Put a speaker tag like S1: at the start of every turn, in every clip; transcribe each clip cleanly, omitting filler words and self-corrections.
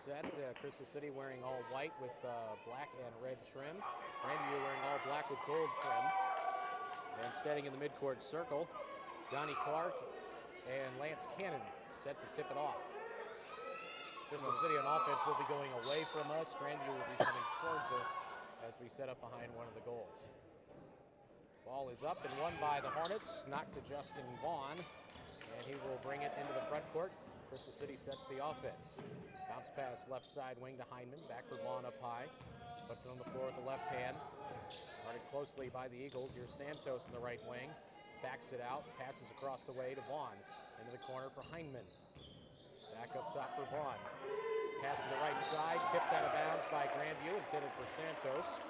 S1: set. Crystal City wearing all white with black and red trim. Grandview wearing all black with gold trim. And standing in the midcourt circle, Donnie Clark and Lance Cannon set to tip it off. Crystal City on offense will be going away from us. Grandview will be coming towards us as we set up behind one of the goals. Ball is up and won by the Hornets, knocked to Justin Vaughn, and he will bring it into the front court. Crystal City sets the offense. Bounce pass left side wing to Heinman, back for Vaughn up high. Puts it on the floor with the left hand. Guarded closely by the Eagles. Here's Santos in the right wing. Backs it out, passes across the way to Vaughn. Into the corner for Heinman. Back up top for Vaughn. Pass to the right side, tipped out of bounds by Grandview, intended for Santos.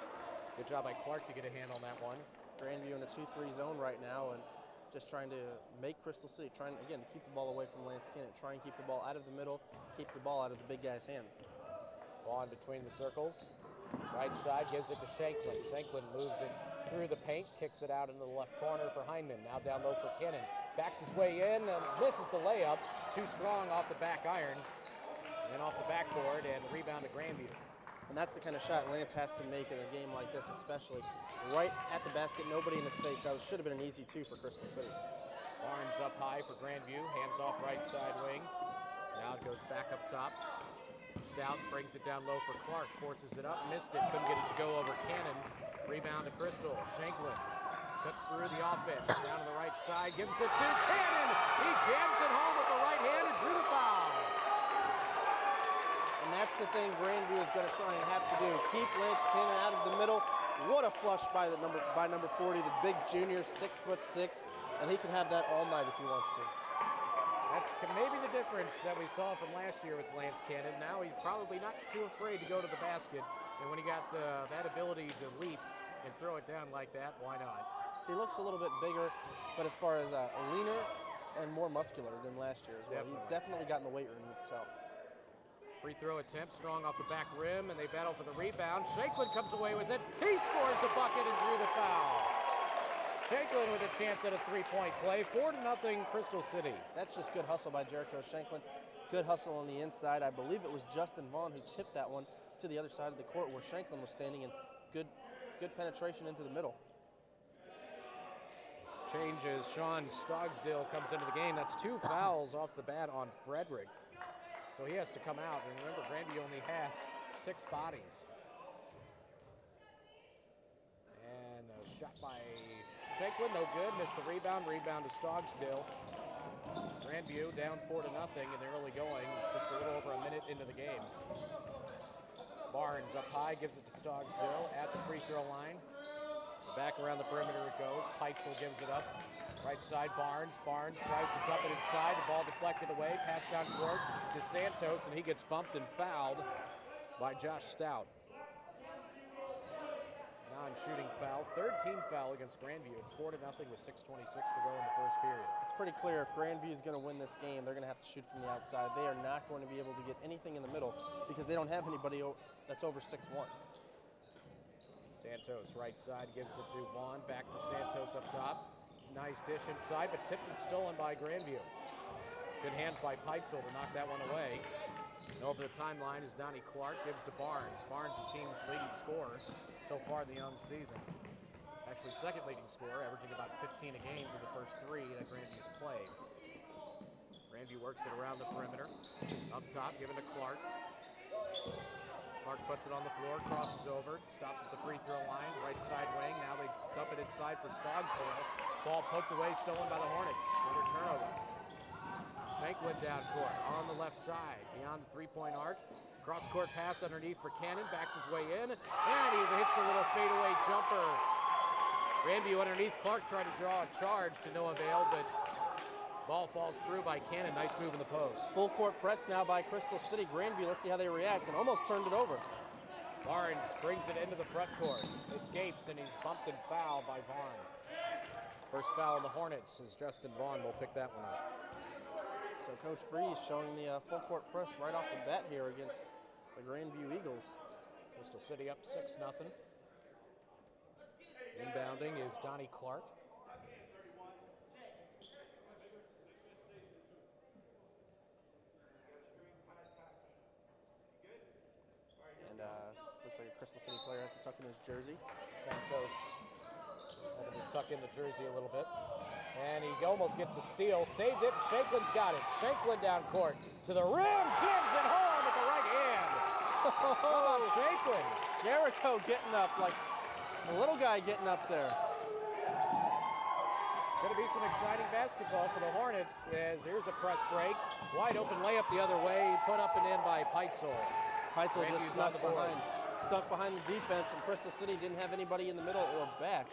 S1: Good job by Clark to get a hand on that one.
S2: Grandview in a 2-3 zone right now and just trying to make Crystal City, trying again to keep the ball away from Lance Cannon, try and keep the ball out of the middle, keep the ball out of the big guy's hand.
S1: Vaughn between the circles. Right side gives it to Shanklin. Shanklin moves it through the paint, kicks it out into the left corner for Heinman. Now down low for Cannon. Backs his way in and misses the layup. Too strong off the back iron. And off the backboard and the rebound to Grandview.
S2: And that's the kind of shot Lance has to make in a game like this, especially right at the basket, nobody in the space. That should have been an easy two for Crystal City.
S1: Barnes up high for Grandview, hands off right side wing. Now it goes back up top. Stout brings it down low for Clark, forces it up, missed it, couldn't get it to go over Cannon. Rebound to Crystal. Shanklin cuts through the offense, down to the right side, gives it to Cannon. He jams it home with the right hand and drew the foul.
S2: And that's the thing Grandview is going to try and have to do. Keep Lance Cannon out of the middle. What a flush by number 40, the big junior, 6'6", and he can have that all night if he wants to.
S1: That's maybe the difference that we saw from last year with Lance Cannon. Now he's probably not too afraid to go to the basket, and when he got that ability to leap and throw it down like that, why not?
S2: He looks a little bit bigger, but as far as leaner and more muscular than last year as well. He's definitely gotten the weight room, you can tell.
S1: Free throw attempt, strong off the back rim, and they battle for the rebound. Shanklin comes away with it. He scores a bucket and drew the foul. Shanklin with a chance at a three-point play. 4-0 Crystal City.
S2: That's just good hustle by Jericho Shanklin. Good hustle on the inside. I believe it was Justin Vaughn who tipped that one to the other side of the court where Shanklin was standing, and good penetration into the middle.
S1: Changes. Sean Stogsdill comes into the game. That's 2 fouls off the bat on Frederick. So he has to come out. And remember, Grandview only has 6 bodies. And a shot by Shanklin, no good. Missed the rebound. Rebound to Stogsdill. Grandview down 4-0 in the early going. Just a little over a minute into the game. Barnes up high, gives it to Stogsdill at the free throw line. Back around the perimeter it goes. Peitzel gives it up. Right side, Barnes. Barnes tries to dump it inside. The ball deflected away. Pass down court to Santos, and he gets bumped and fouled by Josh Stout. Non-shooting foul. 3rd team foul against Grandview. It's 4-0 with 6:26 to go in the first period.
S2: It's pretty clear if Grandview is going to win this game, they're going to have to shoot from the outside. They are not going to be able to get anything in the middle because they don't have anybody that's over 6'1".
S1: Santos, right side, gives it to Vaughn. Back for Santos up top. Nice dish inside, but tipped and stolen by Grandview. Good hands by Peitzel to knock that one away. And over the timeline is Donnie Clark, gives to Barnes. Barnes, the team's leading scorer so far in the young season. Actually, 2nd leading scorer, averaging about 15 a game through the first 3 that Grandview's played. Grandview works it around the perimeter. Up top, given to Clark. Clark puts it on the floor, crosses over, stops at the free throw line, right side wing. Now they dump it inside for Stogsdill. Ball poked away, stolen by the Hornets. Another turnover. Shanklin down court on the left side, beyond the 3-point arc. Cross-court pass underneath for Cannon, backs his way in, and he hits a little fadeaway jumper. Grandview underneath. Clark tried to draw a charge to no avail, but ball falls through by Cannon. Nice move in the post.
S2: Full court press now by Crystal City. Grandview, let's see how they react, and almost turned it over.
S1: Barnes brings it into the front court, escapes, and he's bumped and fouled by Vaughn. First foul on the Hornets as Justin Vaughn will pick that one up.
S2: So Coach Breeze showing the full court press right off the bat here against the Grandview Eagles.
S1: Crystal City up 6-0. Inbounding is Donnie Clark.
S2: Looks like a Crystal City player has to tuck in his jersey.
S1: Santos having to tuck in the jersey a little bit. And he almost gets a steal. Saved it. Shanklin's got it. Shanklin down court to the rim. Jams it home with the right hand. How about Shanklin?
S2: Jericho getting up, like the little guy getting up there.
S1: It's going to be some exciting basketball for the Hornets as here's a press break. Wide open layup the other way. Put up and in by Peitzel.
S2: Peitzel just stuck behind the defense, and Crystal City didn't have anybody in the middle or back.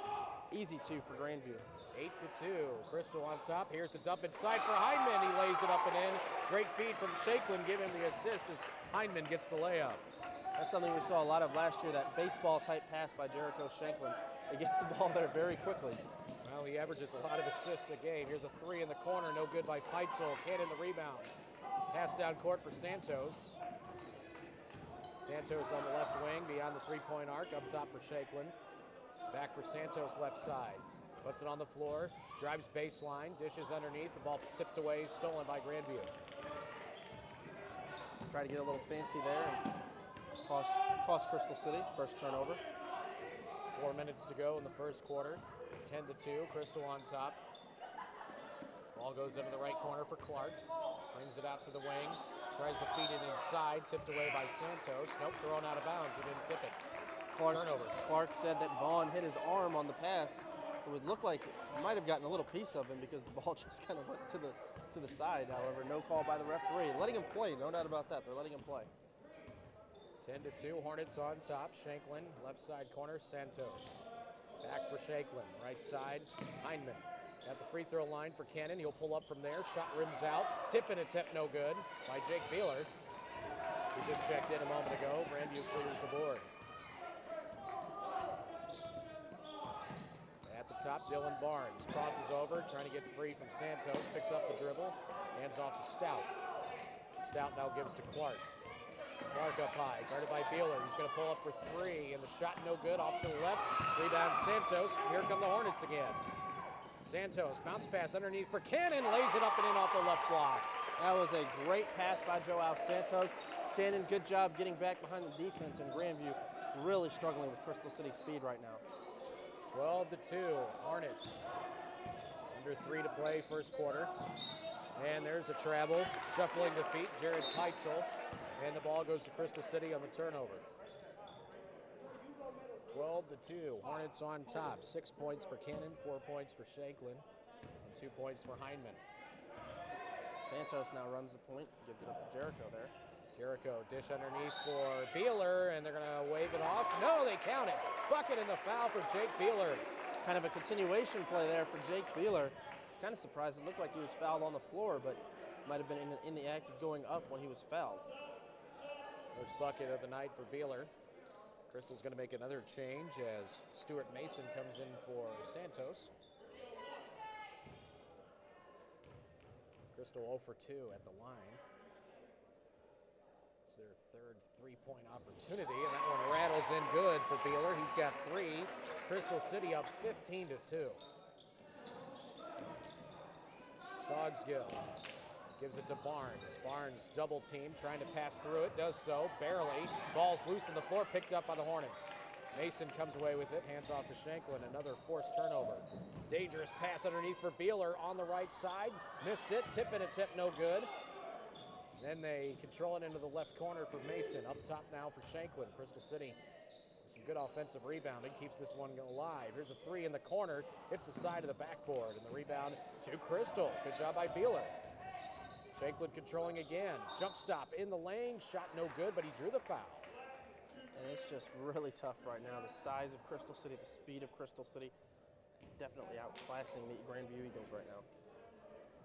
S2: Easy two for Grandview.
S1: 8-2. Crystal on top. Here's the dump inside for Hindman. He lays it up and in. Great feed from Shanklin. Give him the assist as Hindman gets the layup.
S2: That's something we saw a lot of last year, that baseball-type pass by Jericho Shanklin. He gets the ball there very quickly.
S1: Well, he averages a lot of assists a game. Here's a three in the corner. No good by Peitzel. Cannon the rebound. Pass down court for Santos. Santos on the left wing, beyond the three-point arc. Up top for Shanklin. Back for Santos left side. Puts it on the floor. Drives baseline. Dishes underneath. The ball tipped away. Stolen by Grandview.
S2: Try to get a little fancy there and cost Crystal City first turnover.
S1: 4 minutes to go in the first quarter. 10-2. Crystal on top. Ball goes into the right corner for Clark. Brings it out to the wing. Tries to feed it inside. Tipped away by Santos. Nope, thrown out of bounds. He didn't tip it. Turnover.
S2: Clark said that Vaughn hit his arm on the pass. It would look like he might have gotten a little piece of him because the ball just kind of went to the side. However, no call by the referee. Letting him play, no doubt about that. They're letting him play.
S1: 10-2. Hornets on top. Shanklin, left side corner. Santos. Back for Shanklin. Right side. Hindman. At the free throw line for Cannon. He'll pull up from there. Shot rims out. Tip and attempt no good by Jake Beeler. He just checked in a moment ago. Grandview clears the board. At the top, Dylan Barnes crosses over, trying to get free from Santos. Picks up the dribble. Hands off to Stout. Stout now gives to Clark. Clark up high, guarded by Beeler. He's going to pull up for three, and the shot no good. Off to the left. Rebound Santos. Here come the Hornets again. Santos, bounce pass underneath for Cannon, lays it up and in off the left block.
S2: That was a great pass by Joao Santos. Cannon, good job getting back behind the defense, and Grandview really struggling with Crystal City speed right now.
S1: 12-2, Hornets. Under 3 to play, first quarter. And there's a travel, shuffling the feet, Jared Peitzel, and the ball goes to Crystal City on the turnover. 12-2, Hornets on top. 6 points for Cannon, 4 points for Shanklin, and 2 points for Hindman.
S2: Santos now runs the point, gives it up to Jericho there.
S1: Jericho, dish underneath for Beeler, and they're going to wave it off. No, they count it. Bucket and the foul for Jake Beeler.
S2: Kind of a continuation play there for Jake Beeler. Kind of surprised. It looked like he was fouled on the floor, but might have been in the act of going up when he was fouled.
S1: First bucket of the night for Beeler. Crystal's going to make another change as Stuart Mason comes in for Santos. Crystal 0 for 2 at the line. It's their third three-point opportunity, and that one rattles in good for Beeler. He's got 3. Crystal City up 15-2. Stoggill gives it to Barnes. Barnes double team, trying to pass through it, does so, barely. Ball's loose on the floor, picked up by the Hornets. Mason comes away with it, hands off to Shanklin, another forced turnover. Dangerous pass underneath for Beeler on the right side, missed it, tip and attempt no good. Then they control it into the left corner for Mason. Up top now for Shanklin. Crystal City with some good offensive rebounding, keeps this one alive. Here's a 3 in the corner, hits the side of the backboard, and the rebound to Crystal. Good job by Beeler. Shanklin controlling again. Jump stop in the lane, shot no good, but he drew the foul.
S2: And it's just really tough right now. The size of Crystal City, the speed of Crystal City, definitely outclassing the Grandview Eagles right now.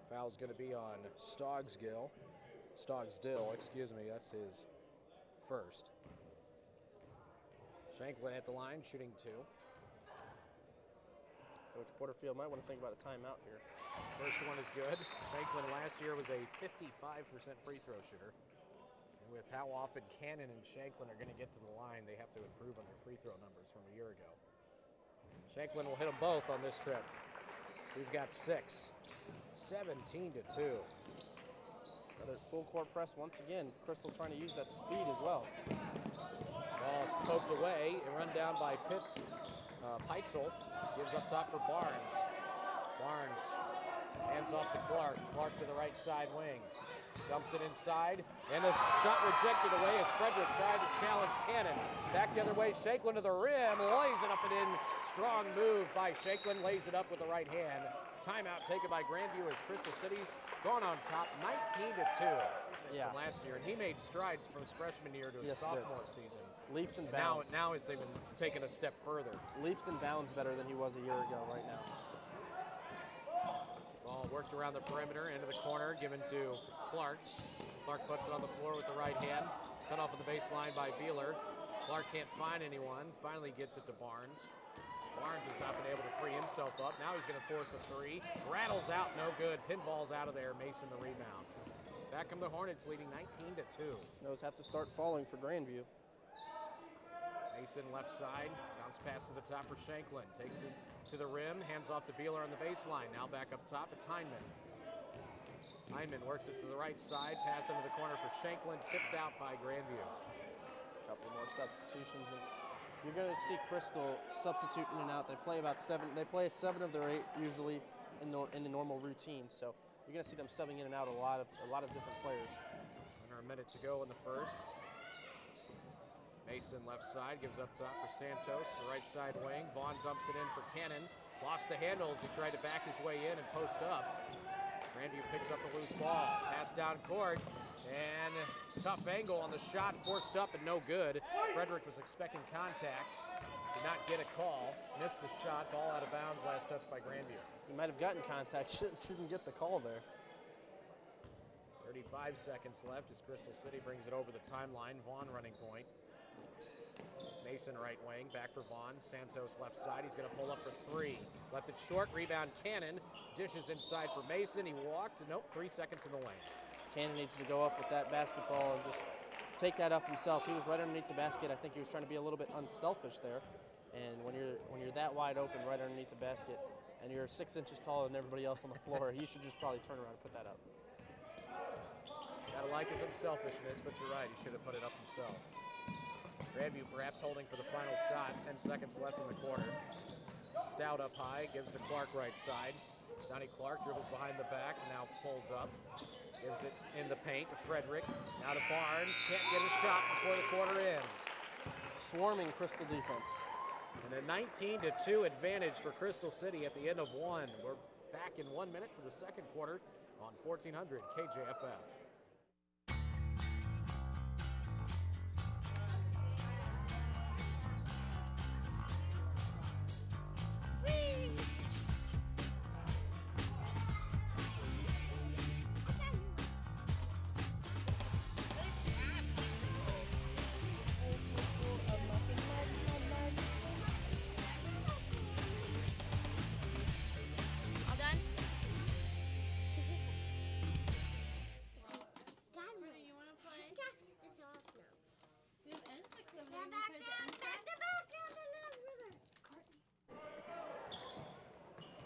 S1: Foul's going to be on Stogdill, excuse me, that's his first. Shanklin at the line, shooting 2.
S2: Coach Porterfield might want to think about a timeout here.
S1: First one is good. Shanklin last year was a 55% free throw shooter. And with how often Cannon and Shanklin are going to get to the line, they have to improve on their free throw numbers from a year ago. Shanklin will hit them both on this trip. He's got 6. 17-2.
S2: Another full court press once again. Crystal trying to use that speed as well.
S1: Ball Ball is poked away and run down by Peitzel. Gives up top for Barnes. Barnes hands off to Clark. Clark to the right side wing. Dumps it inside, and the shot rejected away as Frederick tried to challenge Cannon. Back the other way, Shankland to the rim, lays it up and in. Strong move by Shankland, lays it up with the right hand. Timeout taken by Grandview as Crystal City's gone on top 19-2 from last year. And he made strides from his freshman year to his sophomore season.
S2: Leaps and bounds.
S1: Now it's even taken a step further.
S2: Leaps and bounds better than he was a year ago right now.
S1: Ball worked around the perimeter, into the corner, given to Clark. Clark puts it on the floor with the right hand. Cut off at the baseline by Beeler. Clark can't find anyone. Finally gets it to Barnes. Barnes has not been able to free himself up. Now he's going to force a three. Rattles out, no good. Pinball's out of there. Mason the rebound. Back come the Hornets, leading 19-2.
S2: Those have to start falling for Grandview.
S1: Mason left side, bounce pass to the top for Shankland. Takes it to the rim, hands off to Beeler on the baseline. Now back up top, it's Heinman. Heinman works it to the right side, pass into the corner for Shankland, tipped out by Grandview.
S2: A couple more substitutions. And you're going to see Crystal substitute in and out. They play about 7. They play 7 of their 8 usually in the normal routine. So you're going to see them subbing in and out a lot of different players.
S1: Under a minute to go in the first. Mason left side, gives up top for Santos, the right side wing. Vaughn dumps it in for Cannon. Lost the handles, he tried to back his way in and post up. Grandview picks up the loose ball, pass down court, and tough angle on the shot, forced up and no good. Frederick was expecting contact, did not get a call, missed the shot, ball out of bounds, last touch by Grandview.
S2: He might have gotten contact, just didn't get the call there.
S1: 35 seconds left as Crystal City brings it over the timeline. Vaughn running point. Mason right wing, back for Vaughn. Santos left side, he's going to pull up for 3. Left it short, rebound Cannon. Dishes inside for Mason, he walked. Nope, 3 seconds in the lane.
S2: Cannon needs to go up with that basketball and just take that up himself. He was right underneath the basket. I think he was trying to be a little bit unselfish there. And when you're that wide open right underneath the basket and you're 6 inches taller than everybody else on the floor, you should just probably turn around and put that up.
S1: Gotta like his unselfishness, but you're right, he should have put it up himself. Grandview perhaps holding for the final shot. 10 seconds left in the quarter. Stout up high, gives to Clark right side. Donnie Clark dribbles behind the back, now pulls up. Gives it in the paint to Frederick. Now to Barnes, can't get a shot before the quarter ends.
S2: Swarming Crystal defense.
S1: And a 19-2 advantage for Crystal City at the end of 1. We're back in 1 minute for the second quarter on 1400 KJFF.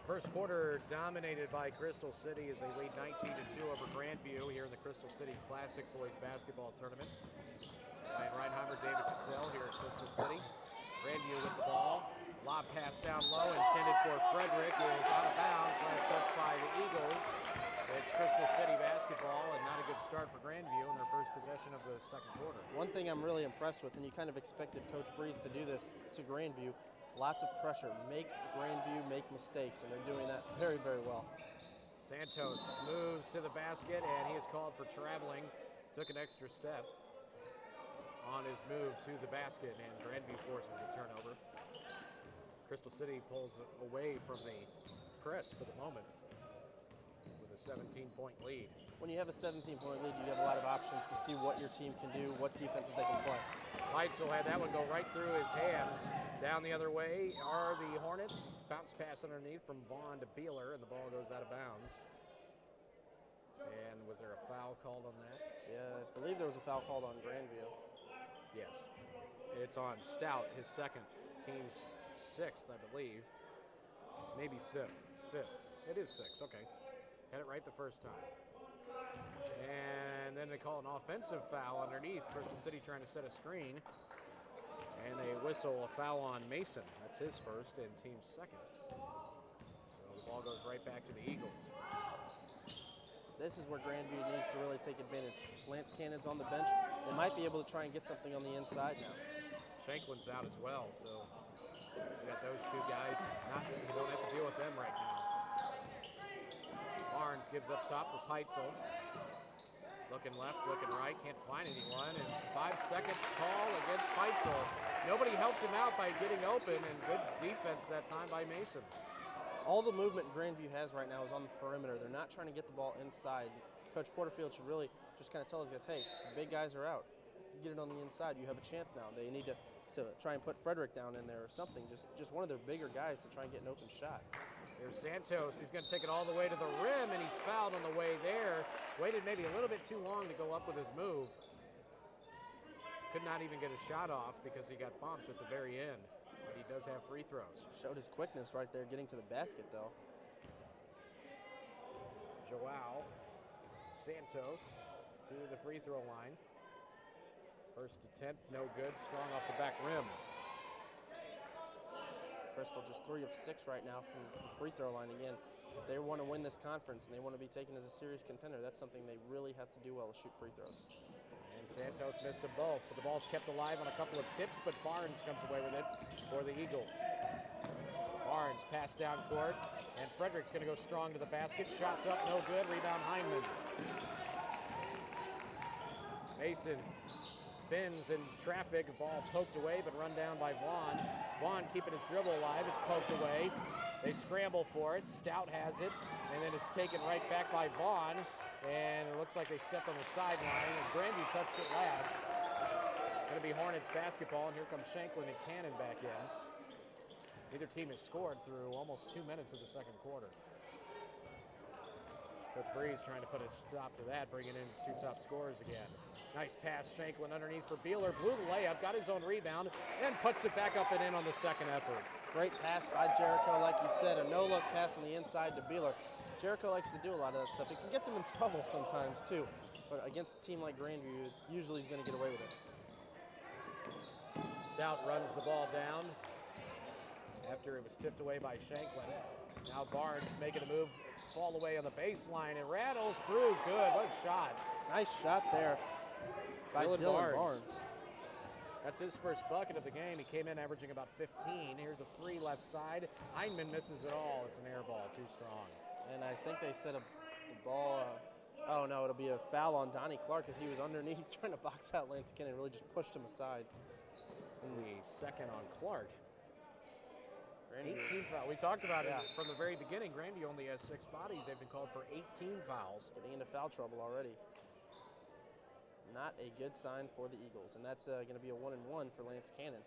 S1: First quarter dominated by Crystal City as they lead 19-2 over Grandview here in the Crystal City Classic Boys Basketball Tournament. Ryan Reinheimer, David Cassell here at Crystal City. Grandview with the ball. Lob pass down low, intended for Frederick, is out of bounds. Last touch by the Eagles. It's Crystal City basketball, and not a good start for Grandview in their first possession of the second quarter.
S2: One thing I'm really impressed with, and you kind of expected Coach Breeze to do this to Grandview, lots of pressure. Make Grandview make mistakes, and they're doing that very, very well.
S1: Santos moves to the basket, and he is called for traveling. Took an extra step on his move to the basket, and Grandview forces a turnover. Crystal City pulls away from the press for the moment with a 17-point lead.
S2: When you have a 17-point lead, you have a lot of options to see what your team can do, what defenses they can play.
S1: Leitzel had that one go right through his hands. Down the other way are the Hornets. Bounce pass underneath from Vaughn to Beeler, and the ball goes out of bounds. And was there a foul called on that?
S2: Yeah, I believe there was a foul called on Grandview.
S1: Yes. It's on Stout, his second. Team's 6th, I believe. Maybe 5th. It is 6, okay. Had it right the first time. And then they call an offensive foul underneath. Crystal City trying to set a screen. And they whistle a foul on Mason. That's his first and team's second. So the ball goes right back to the Eagles.
S2: This is where Grandview needs to really take advantage. Lance Cannon's on the bench. They might be able to try and get something on the inside now.
S1: Shanklin's out as well, so we got those two guys. You don't have to deal with them right now. Barnes gives up top for Peitzel. Looking left, looking right, can't find anyone. And 5-second call against Peitzel. Nobody helped him out by getting open, and good defense that time by Mason.
S2: All the movement Grandview has right now is on the perimeter. They're not trying to get the ball inside. Coach Porterfield should really just kind of tell his guys, hey, the big guys are out. You get it on the inside, you have a chance now. They need to try and put Frederick down in there or something. Just one of their bigger guys to try and get an open shot.
S1: Here's Santos. He's going to take it all the way to the rim, and he's fouled on the way there. Waited maybe a little bit too long to go up with his move. Could not even get a shot off because he got bumped at the very end. But he does have free throws.
S2: Showed his quickness right there getting to the basket, though.
S1: Joao Santos to the free throw line. First attempt, no good. Strong off the back rim.
S2: Crystal just 3 of 6 right now from the free throw line again. If they want to win this conference and they want to be taken as a serious contender, that's something they really have to do well, is shoot free throws.
S1: And Santos missed them both, but the ball's kept alive on a couple of tips, but Barnes comes away with it for the Eagles. Barnes pass down court, and Frederick's going to go strong to the basket. Shots up, no good. Rebound Hyndman. Mason spins in traffic. Ball poked away, but run down by Vaughn. Vaughn keeping his dribble alive. It's poked away. They scramble for it. Stout has it, and then it's taken right back by Vaughn. And it looks like they stepped on the sideline, and Grandview touched it last. Going to be Hornets basketball, and here comes Shanklin and Cannon back in. Neither team has scored through almost 2 minutes of the second quarter. Coach Breeze trying to put a stop to that, bringing in his 2 top scorers again. Nice pass, Shanklin underneath for Beeler. Blew the layup, got his own rebound, and puts it back up and in on the second effort.
S2: Great pass by Jericho, like you said, a no-look pass on the inside to Beeler. Jericho likes to do a lot of that stuff. It can get him in trouble sometimes, too. But against a team like Grandview, usually he's going to get away with it.
S1: Stout runs the ball down after it was tipped away by Shanklin. Now Barnes making a move, fall away on the baseline, and rattles through. Good, what a shot.
S2: Nice shot there by Dylan Barnes.
S1: That's his first bucket of the game. He came in averaging about 15. Here's a 3 left side. Hyndman misses it all. It's an air ball, too strong.
S2: And I think they set the ball, oh no, it'll be a foul on Donnie Clark because he was underneath trying to box out Lance Cannon and really just pushed him aside.
S1: It's the second on Clark. 18 fouls. We talked about it from the very beginning. Grandview only has 6 bodies. They've been called for 18 fouls.
S2: Getting into foul trouble already. Not a good sign for the Eagles, and that's going to be a 1-and-1 for Lance Cannon.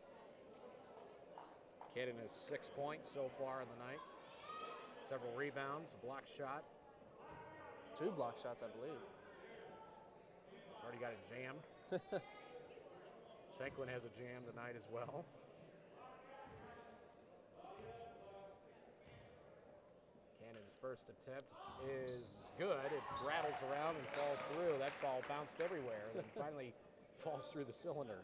S1: Cannon has 6 points so far in the night. Several rebounds, block shot.
S2: 2 block shots, I believe.
S1: He's already got a jam. Shanklin has a jam tonight as well. Cannon's first attempt is good. It rattles around and falls through. That ball bounced everywhere and then finally falls through the cylinder.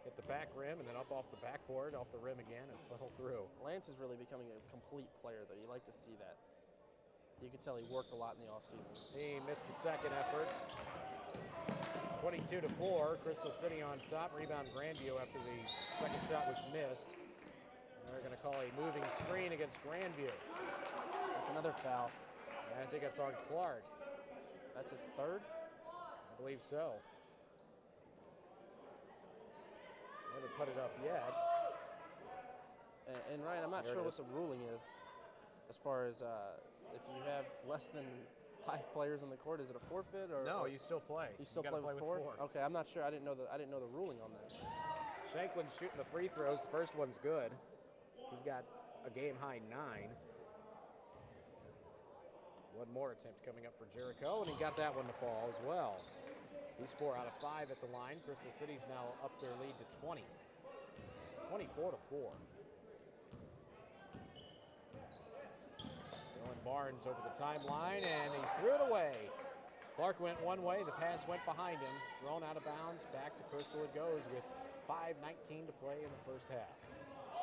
S1: Hit the back rim and then up off the backboard, off the rim again, and fell through.
S2: Lance is really becoming a complete player, though. You like to see that. You can tell he worked a lot in the offseason.
S1: He missed the second effort. 22-4, Crystal City on top. Rebound Grandview after the second shot was missed. They're going to call a moving screen against Grandview.
S2: That's another foul.
S1: And I think that's on Clark.
S2: That's his 3rd?
S1: I believe so. Haven't put it up yet.
S2: And Ryan, I'm not sure what the ruling is as far as if you have less than 5 players on the court. Is it a forfeit or?
S1: No, you still play.
S2: You still play with 4? Okay, I'm not sure. I didn't know the ruling on that.
S1: Shanklin's shooting the free throws. The first one's good. He's got a game-high 9. One more attempt coming up for Jericho, and he got that one to fall as well. He's 4 out of 5 at the line. Crystal City's now up their lead to 20. 24-4. Dylan Barnes over the timeline, and he threw it away. Clark went one way, the pass went behind him, thrown out of bounds, back to Crystal it goes with 5:19 to play in the first half.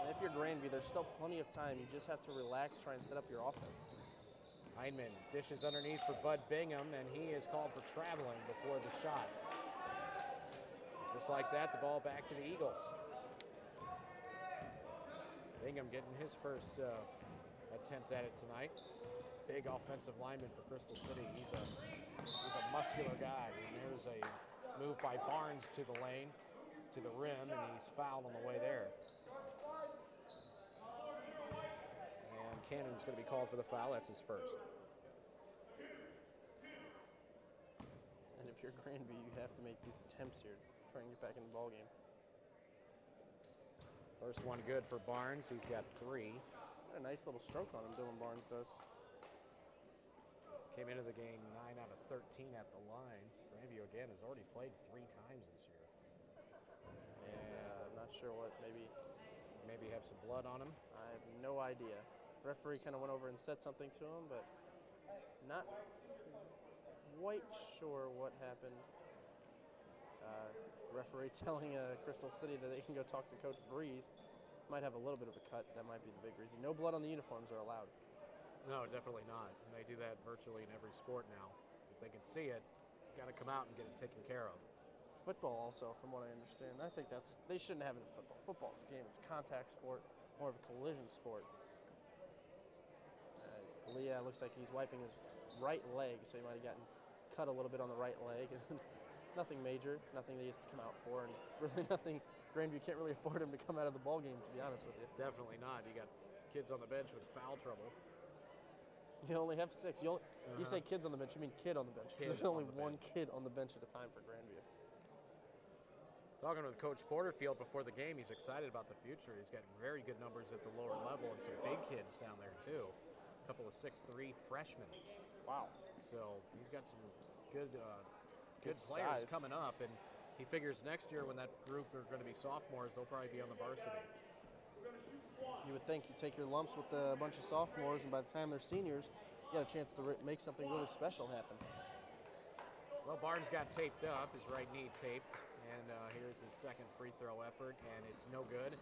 S2: And if you're Grandview, there's still plenty of time. You just have to relax, try and set up your offense.
S1: Heineman dishes underneath for Bud Bingham, and he is called for traveling before the shot. Just like that, the ball back to the Eagles. Bingham getting his first attempt at it tonight. Big offensive lineman for Crystal City. He's a muscular guy. And there's a move by Barnes to the lane, to the rim, and he's fouled on the way there. And Cannon's going to be called for the foul. That's his first.
S2: And if you're Grandview, you have to make these attempts here to try and get back in the ballgame.
S1: First one good for Barnes. He's got 3.
S2: A nice little stroke on him, Dylan Barnes does.
S1: Came into the game 9 out of 13 at the line. Grandview, again, has already played 3 times this year.
S2: Yeah, I'm not sure what, maybe
S1: have some blood on him.
S2: I have no idea. Referee kind of went over and said something to him, but not quite sure what happened. Referee telling Crystal City that they can go talk to Coach Breeze. Might have a little bit of a cut. That might be the big reason. No blood on the uniforms are allowed.
S1: No, definitely not. And they do that virtually in every sport now. If they can see it, you got to come out and get it taken care of.
S2: Football also, from what I understand. I think they shouldn't have it in football. Football's a game. It's a contact sport, more of a collision sport. Leah looks like he's wiping his right leg, so he might have gotten cut a little bit on the right leg. Nothing major, nothing that he has to come out for, and really nothing. Grandview can't really afford him to come out of the ball game, to be honest with you.
S1: Definitely not. You got kids on the bench with foul trouble.
S2: You only have 6. You say kids on the bench, you mean kid on the bench. There's only one kid on the bench at a time for Grandview.
S1: Talking with Coach Porterfield before the game, he's excited about the future. He's got very good numbers at the lower level and some big kids down there too. A couple of 6'3" freshmen.
S2: Wow.
S1: So he's got some good players
S2: size
S1: coming up, and he figures next year when that group are going to be sophomores, they'll probably be on the varsity.
S2: You would think you take your lumps with a bunch of sophomores, and by the time they're seniors, you got a chance to make something really special happen.
S1: Well, Barnes got taped up, his right knee taped, and here's his second free throw effort, and it's no good.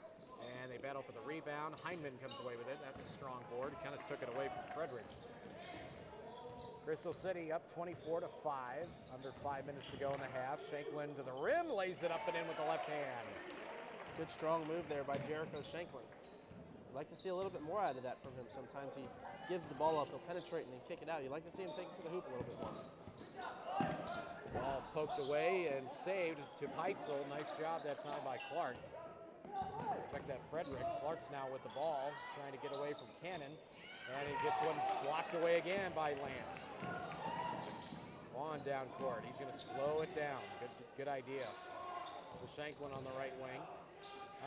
S1: And they battle for the rebound. Heineman comes away with it. That's a strong board. Kind of took it away from Frederick. Crystal City up 24-5, under 5 minutes to go in the half. Shanklin to the rim, lays it up and in with the left hand.
S2: Good strong move there by Jericho Shanklin. I'd like to see a little bit more out of that from him. Sometimes he gives the ball up, he'll penetrate and then kick it out. You'd like to see him take it to the hoop a little bit more.
S1: Ball poked away and saved to Peitzel. Nice job that time by Clark. Check that Frederick. Clark's now with the ball, trying to get away from Cannon. And he gets one blocked away again by Lance. On down court. He's going to slow it down. Good idea. To Shanklin on the right wing.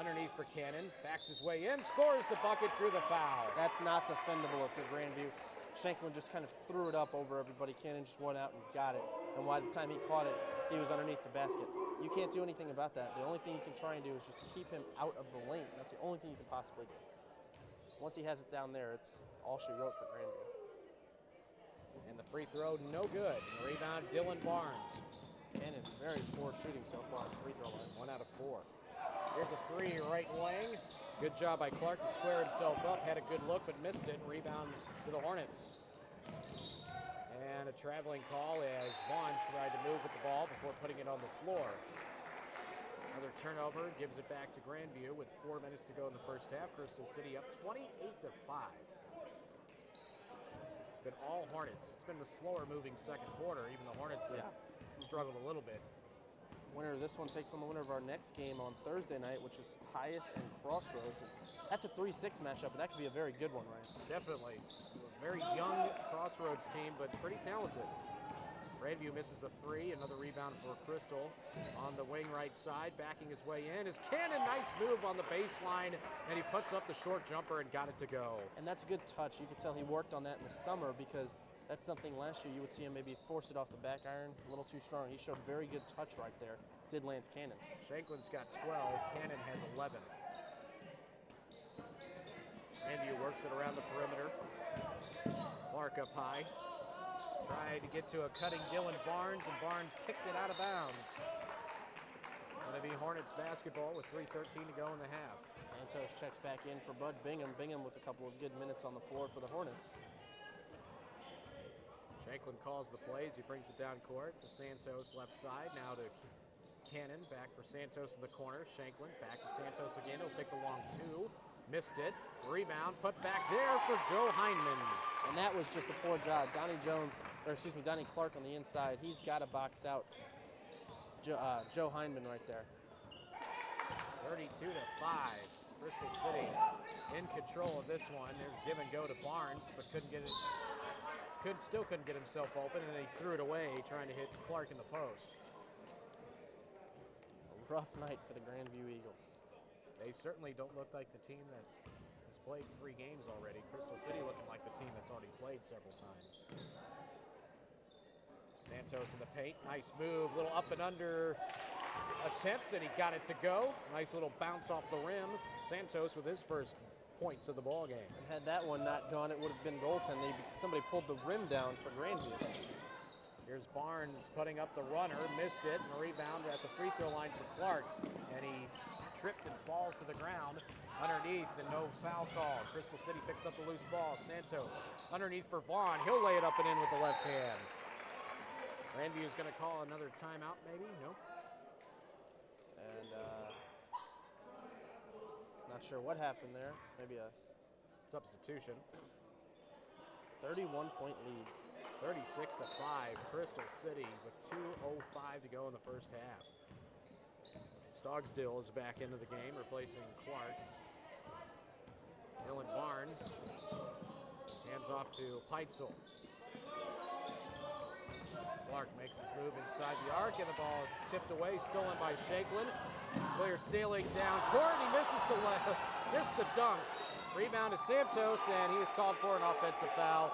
S1: Underneath for Cannon. Backs his way in. Scores the bucket, drew the foul.
S2: That's not defendable if you're Grandview. Shanklin just kind of threw it up over everybody. Cannon just went out and got it. And by the time he caught it, he was underneath the basket. You can't do anything about that. The only thing you can try and do is just keep him out of the lane. That's the only thing you can possibly do. Once he has it down there, it's all she wrote for Grandview.
S1: And the free throw, no good. And the rebound, Dylan Barnes.
S2: Cannon, very poor shooting so far on the free throw line.
S1: 1 out of 4. Here's a 3 right wing. Good job by Clark to square himself up. Had a good look, but missed it. Rebound to the Hornets. And a traveling call as Vaughn tried to move with the ball before putting it on the floor. Another turnover gives it back to Grandview with 4 minutes to go in the first half. Crystal City up 28-5. It's been all Hornets. It's been the slower moving second quarter. Even the Hornets have struggled a little bit.
S2: Winner of this one takes on the winner of our next game on Thursday night, which is Pius and Crossroads. And that's a 3-6 matchup, and that could be a very good one, Ryan.
S1: Definitely. A very young Crossroads team, but pretty talented. Grandview misses a 3, another rebound for Crystal on the wing right side, backing his way in. Is Cannon, nice move on the baseline, and he puts up the short jumper and got it to go.
S2: And that's a good touch. You can tell he worked on that in the summer because that's something last year you would see him maybe force it off the back iron a little too strong. He showed very good touch right there. Did Lance Cannon.
S1: Shanklin's got 12, Cannon has 11. Grandview works it around the perimeter. Clark up high. Tried to get to a cutting Dylan Barnes, and Barnes kicked it out of bounds. It's going to be Hornets basketball with 3:13 to go in the half.
S2: Santos checks back in for Bud Bingham. Bingham with a couple of good minutes on the floor for the Hornets.
S1: Shanklin calls the plays. He brings it down court to Santos left side. Now to Cannon. Back for Santos in the corner. Shanklin back to Santos again. He'll take the long two. Missed it. Rebound put back there for Joe Heinman.
S2: And that was just a poor job. Donnie Clark on the inside. He's got to box out Joe Heinman right there.
S1: 32-5. Crystal City in control of this one. There's give and go to Barnes, but couldn't get it. Still couldn't get himself open, and then he threw it away, trying to hit Clark in the post.
S2: A rough night for the Grandview Eagles.
S1: They certainly don't look like the team that has played 3 games already. Crystal City looking like the team that's already played several times. Santos in the paint, nice move, little up and under attempt, and he got it to go. Nice little bounce off the rim. Santos with his first points of the ball game.
S2: And had that one not gone, it would have been goaltending because somebody pulled the rim down for Grandview.
S1: Here's Barnes putting up the runner, missed it, and a rebound at the free throw line for Clark. And he tripped and falls to the ground underneath, and no foul call. Crystal City picks up the loose ball. Santos underneath for Vaughn. He'll lay it up and in with the left hand. Grandview is going to call another timeout, maybe? No.
S2: And not sure what happened there. Maybe a
S1: substitution.
S2: 31-point lead.
S1: 36-5. Crystal City with 2:05 to go in the first half. Stogsdill is back into the game, replacing Clark. Dylan Barnes hands off to Peitzel. Clark makes his move inside the arc, and the ball is tipped away, stolen by Shanklin. Clear sailing down court, and he missed the dunk. Rebound to Santos, and he was called for an offensive foul.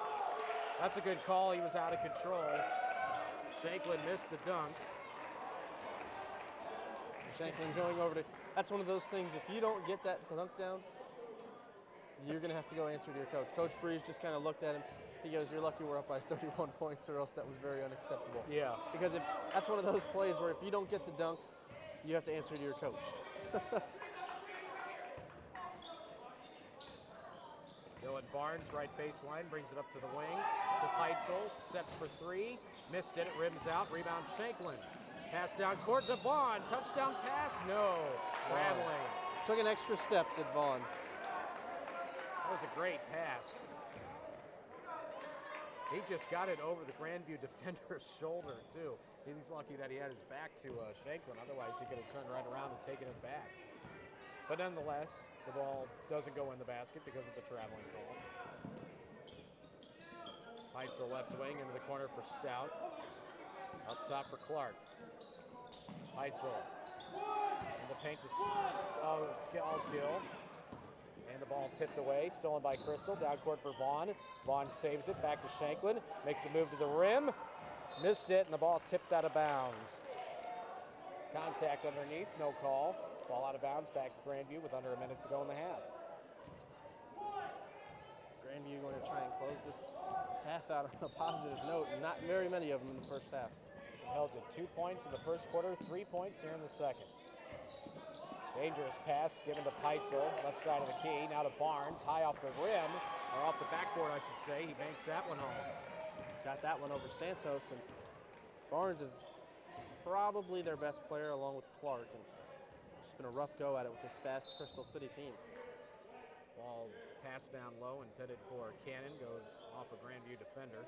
S1: That's a good call. He was out of control. Shanklin missed the dunk.
S2: Shanklin going over to, that's one of those things, if you don't get that dunk down, you're going to have to go answer to your coach. Coach Breeze just kind of looked at him. He goes, you're lucky we're up by 31 points, or else that was very unacceptable.
S1: Yeah.
S2: Because that's one of those plays where if you don't get the dunk, you have to answer to your coach.
S1: Dylan Barnes, right baseline, brings it up to the wing. To Peitzel, sets for 3. Missed it, it rims out. Rebound Shanklin. Pass down court to Vaughn. Touchdown pass? No. Traveling.
S2: Took an extra step, did Vaughn.
S1: That was a great pass. He just got it over the Grandview defender's shoulder, too. He's lucky that he had his back to Shanklin. Otherwise, he could have turned right around and taken it back. But nonetheless, the ball doesn't go in the basket because of the traveling call. Peitzel left wing into the corner for Stout. Up top for Clark. Peitzel in the paint to Skallsgill. And the ball tipped away, stolen by Crystal. Down court for Vaughn. Vaughn saves it, back to Shanklin. Makes a move to the rim. Missed it, and the ball tipped out of bounds. Contact underneath, no call. Ball out of bounds, back to Grandview with under a minute to go in the half.
S2: Grandview going to try and close this half out on a positive note, and not very many of them in the first half.
S1: Held to 2 points in the first quarter, 3 points here in the second. Dangerous pass given to Peitzel, left side of the key. Now to Barnes, high off the rim, or off the backboard, I should say. He banks that one home.
S2: Got that one over Santos, and Barnes is probably their best player along with Clark. And it's been a rough go at it with this fast Crystal City team.
S1: Ball passed down low, intended for Cannon, goes off a Grandview defender.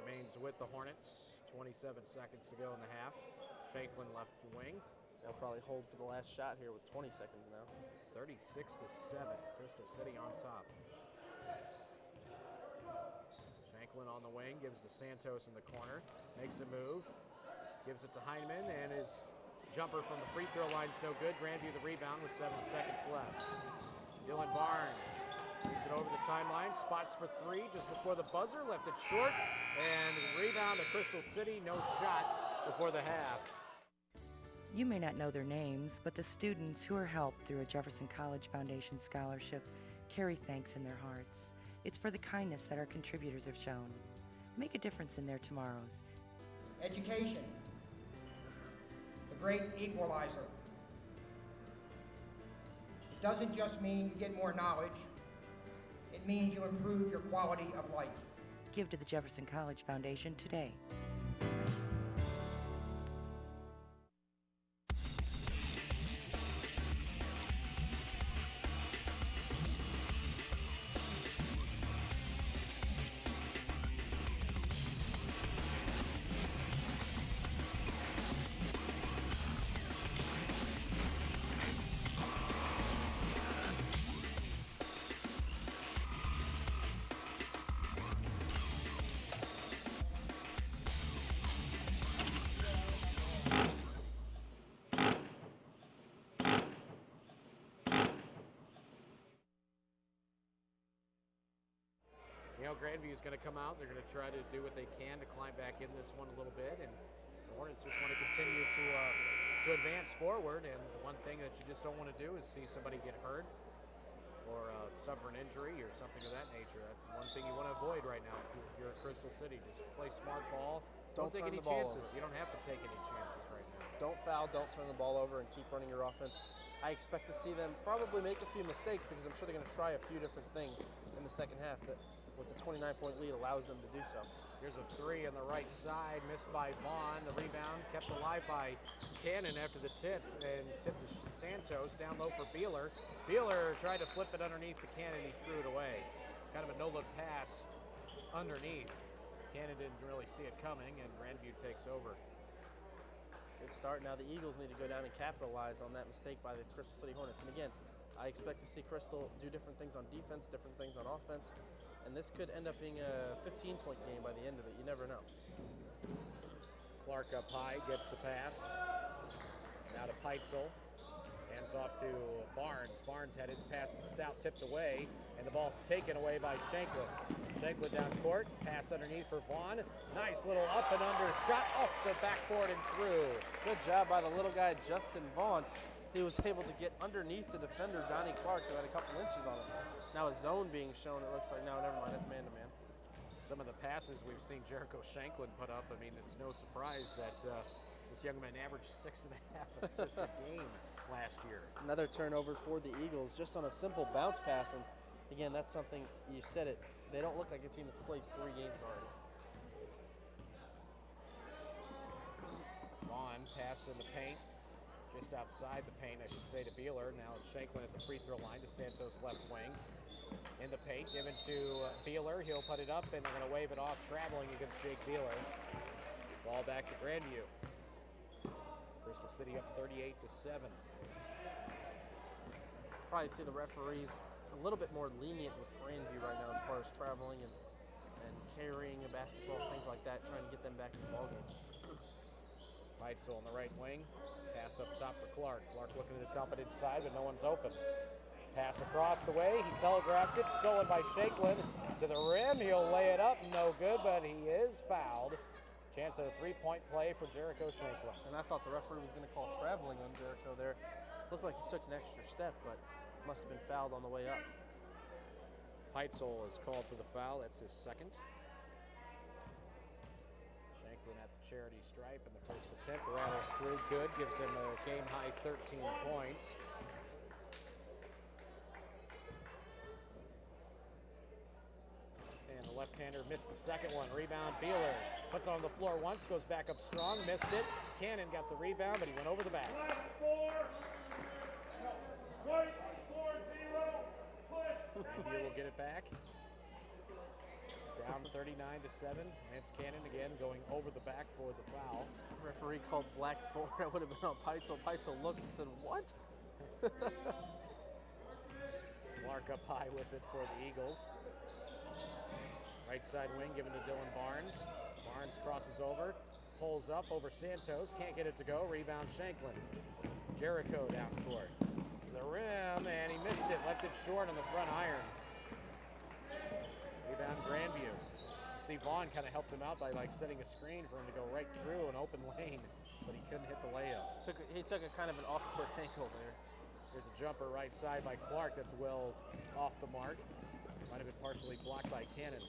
S1: Remains with the Hornets, 27 seconds to go in the half. Shanklin left wing.
S2: They'll probably hold for the last shot here with 20 seconds now.
S1: 36-7, Crystal City on top. Shanklin on the wing, gives to Santos in the corner. Makes a move, gives it to Heineman, and his jumper from the free throw line's no good. Grandview the rebound with 7 seconds left. Dylan Barnes brings it over the timeline, spots for 3 just before the buzzer, left it short, and rebound to Crystal City, no shot before the half.
S3: You may not know their names, but the students who are helped through a Jefferson College Foundation scholarship carry thanks in their hearts. It's for the kindness that our contributors have shown. Make a difference in their tomorrows.
S4: Education, the great equalizer. It doesn't just mean you get more knowledge, it means you improve your quality of life.
S3: Give to the Jefferson College Foundation today.
S1: You know, Grandview is going to come out. They're going to try to do what they can to climb back in this one a little bit, and the Hornets just want to continue to advance forward. And the one thing that you just don't want to do is see somebody get hurt or suffer an injury or something of that nature. That's one thing you want to avoid right now if you're at Crystal City. Just play smart ball. Don't take any chances. You don't have to take any chances right now.
S2: Don't foul, don't turn the ball over, and keep running your offense. I expect to see them probably make a few mistakes because I'm sure they're going to try a few different things in the second half that with the 29-point lead allows them to do so.
S1: Here's a three on the right side, missed by Vaughn. The rebound kept alive by Cannon after the tip, and tipped to Santos, down low for Beeler. Beeler tried to flip it underneath the Cannon, he threw it away. Kind of a no-look pass underneath. Cannon didn't really see it coming, and Grandview takes over.
S2: Good start. Now the Eagles need to go down and capitalize on that mistake by the Crystal City Hornets. And again, I expect to see Crystal do different things on defense, different things on offense. And this could end up being a 15-point game by the end of it. You never know.
S1: Clark up high, gets the pass. Now to Peitzel. Hands off to Barnes. Barnes had his pass to Stout tipped away, and the ball's taken away by Shanklin. Shanklin down court, pass underneath for Vaughn. Nice little up and under shot off the backboard and through.
S2: Good job by the little guy, Justin Vaughn. He was able to get underneath the defender, Donnie Clark, who had a couple inches on him. Now a zone being shown, it looks like. No, never mind, it's man-to-man.
S1: Some of the passes we've seen Jericho Shanklin put up, I mean, it's no surprise that this young man averaged 6.5 assists a game last year.
S2: Another turnover for the Eagles, just on a simple bounce pass. And again, that's something, you said it, they don't look like a team that's played 3 games already.
S1: Vaughn, pass in the paint. Just outside the paint, I should say, to Beeler. Now it's Shanklin at the free throw line to Santos left wing. In the paint, given to Beeler. He'll put it up, and they're going to wave it off, traveling against Jake Beeler. Ball back to Grandview. Crystal City up 38-7.
S2: Probably see the referees a little bit more lenient with Grandview right now as far as traveling and carrying a basketball, things like that, trying to get them back in the ballgame.
S1: Peitzel on the right wing. Pass up top for Clark. Clark looking to dump it inside, but no one's open. Pass across the way. He telegraphed it. Stolen by Shanklin to the rim. He'll lay it up. No good, but he is fouled. Chance at a 3-point play for Jericho Shanklin.
S2: And I thought the referee was going to call traveling on Jericho there. Looked like he took an extra step, but must have been fouled on the way up.
S1: Peitzel is called for the foul. That's his second. Shanklin at the charity stripe in the first attempt. Rattles through. Good. Gives him a game-high 13 points. And the left-hander missed the second one. Rebound, Beeler puts it on the floor once, goes back up strong, missed it. Cannon got the rebound, but he went over the back. Grandview will get it back. Down 39-7. Lance Cannon again going over the back for the foul.
S2: Referee called black 4. That would have been on Peitzel. Peitzel looked and said, what?
S1: Clark up high with it for the Eagles. Right side wing given to Dylan Barnes. Barnes crosses over, pulls up over Santos, can't get it to go. Rebound Shanklin. Jericho down court. To the rim, and he missed it, left it short on the front iron. Rebound Grandview. You see Vaughn kind of helped him out by setting a screen for him to go right through an open lane, but he couldn't hit the layup.
S2: He took a kind of an awkward angle there.
S1: There's a jumper right side by Clark that's well off the mark. Might have been partially blocked by Cannon.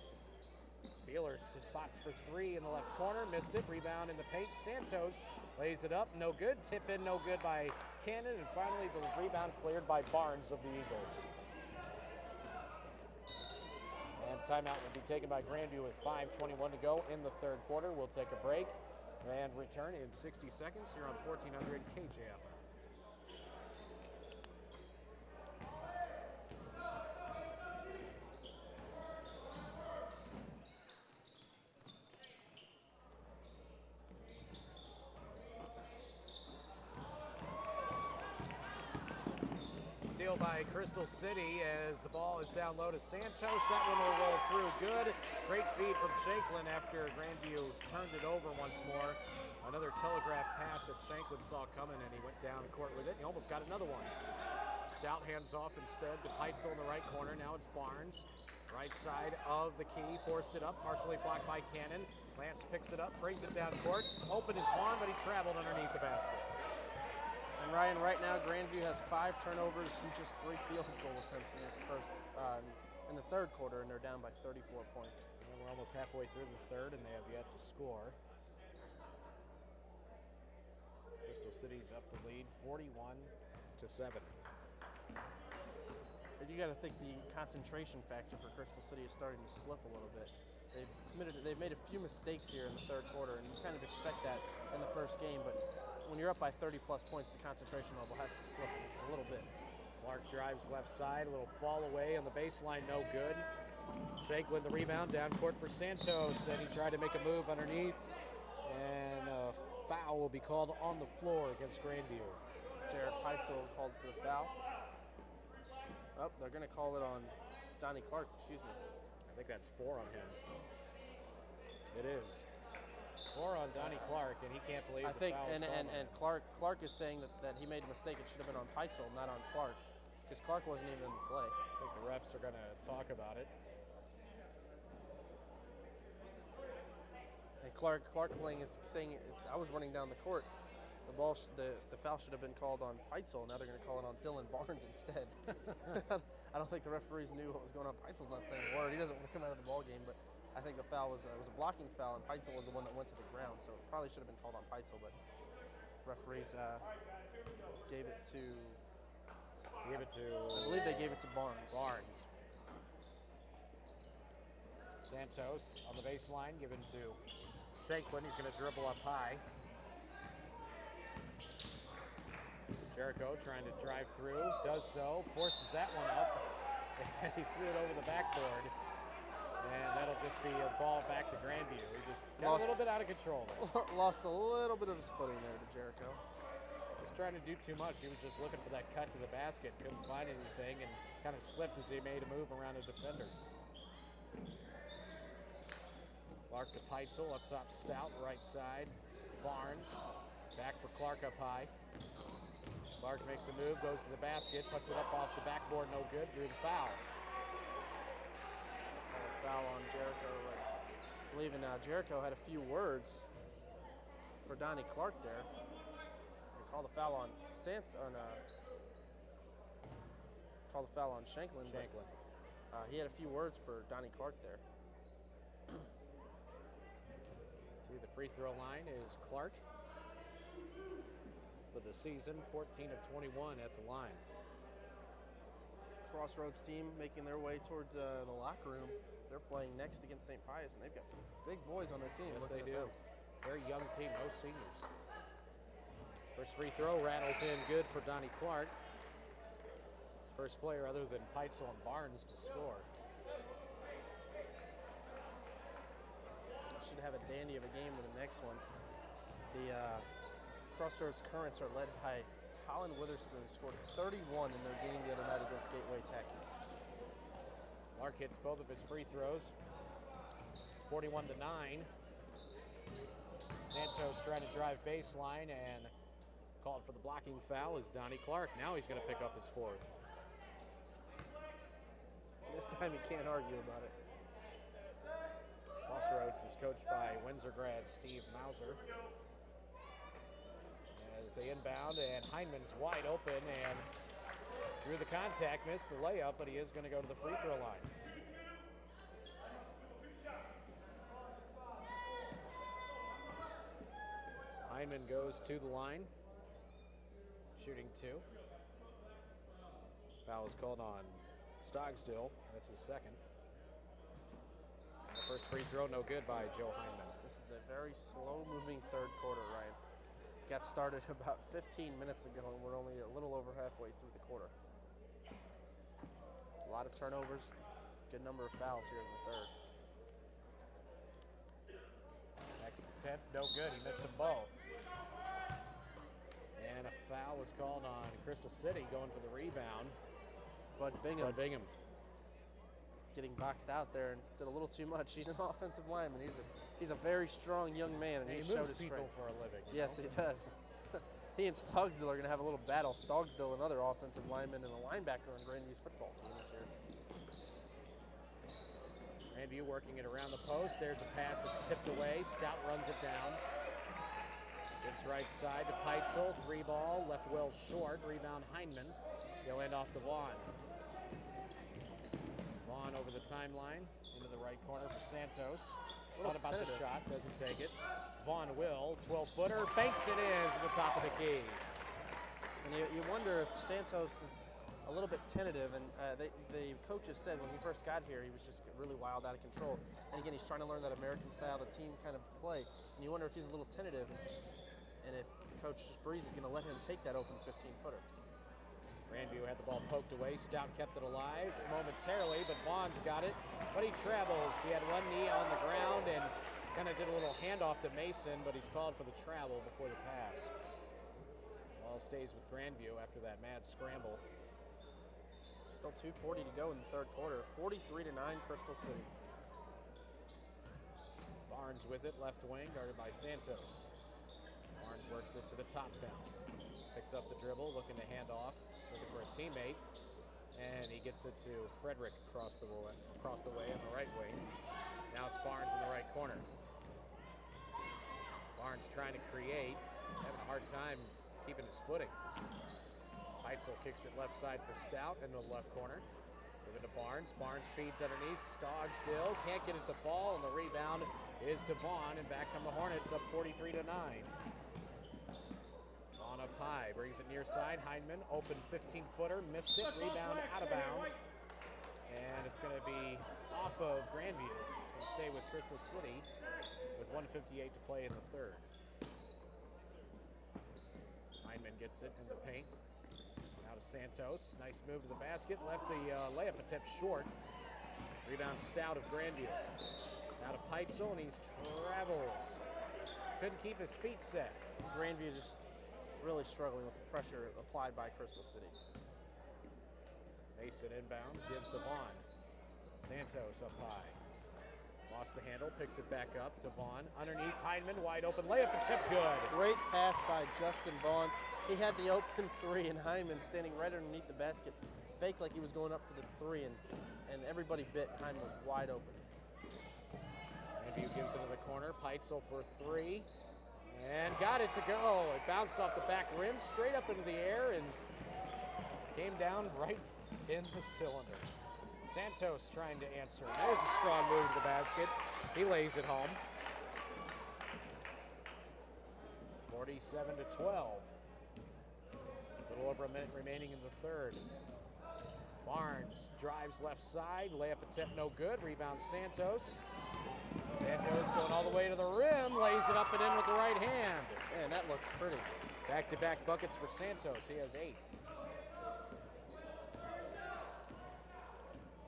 S1: Beeler spots for three in the left corner, missed it. Rebound in the paint. Santos lays it up, no good. Tip in, no good by Cannon, and finally the rebound cleared by Barnes of the Eagles. And timeout will be taken by Grandview with 5:21 to go in the third quarter. We'll take a break and return in 60 seconds here on 1400 KJFF. Steal by Crystal City as the ball is down low to Santos. That one will roll through good. Great feed from Shanklin after Grandview turned it over once more. Another telegraph pass that Shanklin saw coming, and he went down court with it. He almost got another one. Stout hands off instead to Peitzel in the right corner. Now it's Barnes. Right side of the key. Forced it up, partially blocked by Cannon. Lance picks it up, brings it down court. Open is Vaughn, but he traveled underneath the basket.
S2: And Ryan, right now Grandview has 5 turnovers and just 3 field goal attempts in this in the third quarter, and they're down by 34 points.
S1: And we're almost halfway through the third, and they have yet to score. Crystal City's up the lead, 41-7.
S2: But you got to think the concentration factor for Crystal City is starting to slip a little bit. They've made a few mistakes here in the third quarter, and you kind of expect that in the first game, but when you're up by 30-plus points, the concentration level has to slip a little bit.
S1: Clark drives left side, a little fall away on the baseline, no good. Shanklin the rebound, down court for Santos, and he tried to make a move underneath, and a foul will be called on the floor against Grandview.
S2: Jared Peitzel called for the foul. Oh, they're going to call it on Donnie Clark, excuse me.
S1: I think that's 4 on him. It is. 4 on Donnie Clark, and he can't believe the foul was called on him.
S2: Clark is saying that he made a mistake. It should have been on Peitzel, not on Clark, because Clark wasn't even in the play.
S1: I think the refs are going to talk about it.
S2: And Clark playing is saying I was running down the court. The ball, the foul should have been called on Peitzel. Now they're going to call it on Dylan Barnes instead. I don't think the referees knew what was going on. Peitzel's not saying a word. He doesn't want to come out of the ball game, but I think the foul was a blocking foul, and Peitzel was the one that went to the ground, so it probably should have been called on Peitzel, but referees gave it to.
S1: I
S2: believe they gave it to Barnes.
S1: Santos on the baseline, given to Shanklin. He's going to dribble up high. Jericho trying to drive through, does so, forces that one up, and he threw it over the backboard. And that'll just be a ball back to Grandview. He just got a little bit out of control there.
S2: Lost a little bit of his footing there to Jericho.
S1: Was trying to do too much. He was just looking for that cut to the basket, couldn't find anything, and kind of slipped as he made a move around a defender. Clark to Peitzel, up top Stout, right side. Barnes, back for Clark up high. Clark makes a move, goes to the basket, puts it up off the backboard, no good, drew the foul.
S2: Foul on Jericho. I believe Jericho had a few words for Donnie Clark there. They called the foul on called the foul on Shanklin. He had a few words for Donnie Clark there.
S1: To the free throw line is Clark. For the season, 14 of 21 at the line.
S2: Crossroads team making their way towards the locker room. They're playing next against St. Pius, and they've got some big boys on their team.
S1: Yes, they do. Very young team, no seniors. First free throw rattles in good for Donnie Clark. He's the first player other than Peitzel and Barnes to score.
S2: Should have a dandy of a game in the next one. The Crossroads Currents are led by Colin Witherspoon, who scored 31 in their game the other night against Gateway Tech.
S1: Clark hits both of his free throws. It's 41-9. Santos trying to drive baseline, and called for the blocking foul is Donnie Clark. Now he's going to pick up his 4th.
S2: This time he can't argue about it.
S1: Crossroads is coached by Windsor grad Steve Mauser. As they inbound, and Heinman's wide open and drew the contact, missed the layup, but he is going to go to the free throw line. Hyman goes to the line, shooting 2. Foul is called on Stogsdill. That's his second. And the first free throw, no good by Joe Hyman.
S2: This is a very slow-moving third quarter, Ryan. Got started about 15 minutes ago, and we're only a little over halfway through the quarter. A lot of turnovers, good number of fouls here in the third.
S1: Next attempt, no good. He missed them both. And a foul was called on Crystal City going for the rebound.
S2: Bud Bingham
S1: Bingham.
S2: getting boxed out there and did a little too much. He's an offensive lineman. He's a very strong young man, and
S1: He
S2: he showed
S1: moves
S2: his
S1: people
S2: strength.
S1: for a living. you
S2: Yes,
S1: know?
S2: he does. He and Stogsdill are going to have a little battle. Stogsdill, another offensive lineman and a linebacker on Grandview's football team this year.
S1: Grandview working it around the post. There's a pass that's tipped away. Stout runs it down. Gives right side to Peitzel. 3 ball, left well short. Rebound Heinman. He'll end off to Vaughn. Vaughn over the timeline into the right corner for Santos. Thought about the
S2: tentative.
S1: shot, doesn't take it. Vaughn will, 12-footer, banks it in from the top of the key.
S2: And you wonder if Santos is a little bit tentative, and the coaches said when he first got here he was just really wild, out of control. And again, he's trying to learn that American style, the team kind of play. And you wonder if he's a little tentative, and if Coach Breeze is going to let him take that open 15-footer.
S1: Grandview had the ball poked away. Stout kept it alive momentarily, but Vaughn's got it. But he travels. He had one knee on the ground and kind of did a little handoff to Mason, but he's called for the travel before the pass. Ball stays with Grandview after that mad scramble.
S2: Still 2:40 to go in the third quarter. 43-9 Crystal City.
S1: Barnes with it, left wing, guarded by Santos. Barnes works it to the top down. Picks up the dribble, looking to hand off, looking for a teammate. And he gets it to Frederick across the way on the right wing. Now it's Barnes in the right corner. Barnes trying to create, having a hard time keeping his footing. Heitzel kicks it left side for Stout into the left corner. Give it to Barnes. Barnes feeds underneath. Stogsdill can't get it to fall, and the rebound is to Vaughn, and back come the Hornets up 43-9. Vaughn up high, brings it near side. Heinman, open 15-footer, missed it. Rebound out of bounds, and it's going to be off of Grandview. It's going to stay with Crystal City with 1:58 to play in the third. Heinman gets it in the paint. Now to Santos. Nice move to the basket. Left the layup attempt short. Rebound Stout of Grandview. Now to Peitzel, and he travels. Couldn't keep his feet set.
S2: Grandview just really struggling with the pressure applied by Crystal City.
S1: Mason inbounds, gives to Vaughn. Santos up high. Lost the handle, picks it back up to Vaughn. Underneath, Heinman, wide open layup attempt, good.
S2: Great pass by Justin Vaughn. He had the open 3, and Heinman standing right underneath the basket, faked like he was going up for the 3, and everybody bit. Heinman was wide open.
S1: Grandview gives it to the corner. Peitzel for 3, and got it to go. It bounced off the back rim, straight up into the air, and came down right in the cylinder. Santos trying to answer. There's a strong move to the basket. He lays it home. 47-12. A little over a minute remaining in the third. Barnes drives left side. Layup attempt no good. Rebound Santos. Santos going all the way to the rim. Lays it up and in with the right hand.
S2: Man, that looked pretty.
S1: Back-to-back buckets for Santos. He has 8.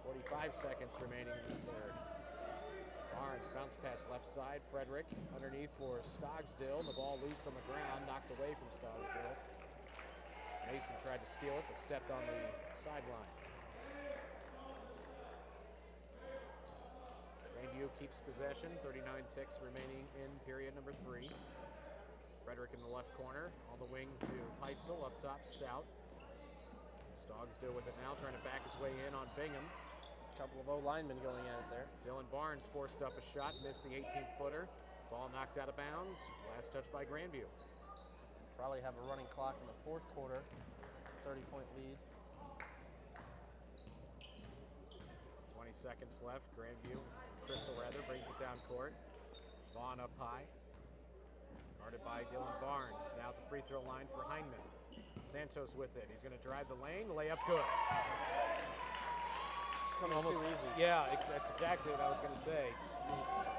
S1: 45 seconds remaining in the third. Barnes bounce pass left side. Frederick underneath for Stogsdill. The ball loose on the ground, knocked away from Stogsdill. Mason tried to steal it, but stepped on the sideline. Grandview keeps possession. 39 ticks remaining in period number 3. Frederick in the left corner. On the wing to Peitzel. Up top, Stout. Stogsdill with it now, trying to back his way in on Bingham.
S2: Couple of O-linemen going at it there.
S1: Dylan Barnes forced up a shot, missed the 18-footer. Ball knocked out of bounds. Last touch by Grandview.
S2: Probably have a running clock in the fourth quarter. 30-point lead.
S1: 20 seconds left. Grandview, Crystal rather, brings it down court. Vaughn up high. Guarded by Dylan Barnes. Now at the free throw line for Heinman. Santos with it. He's going to drive the lane. Layup good.
S2: It's coming too easy.
S1: Yeah, that's exactly what I was going to say.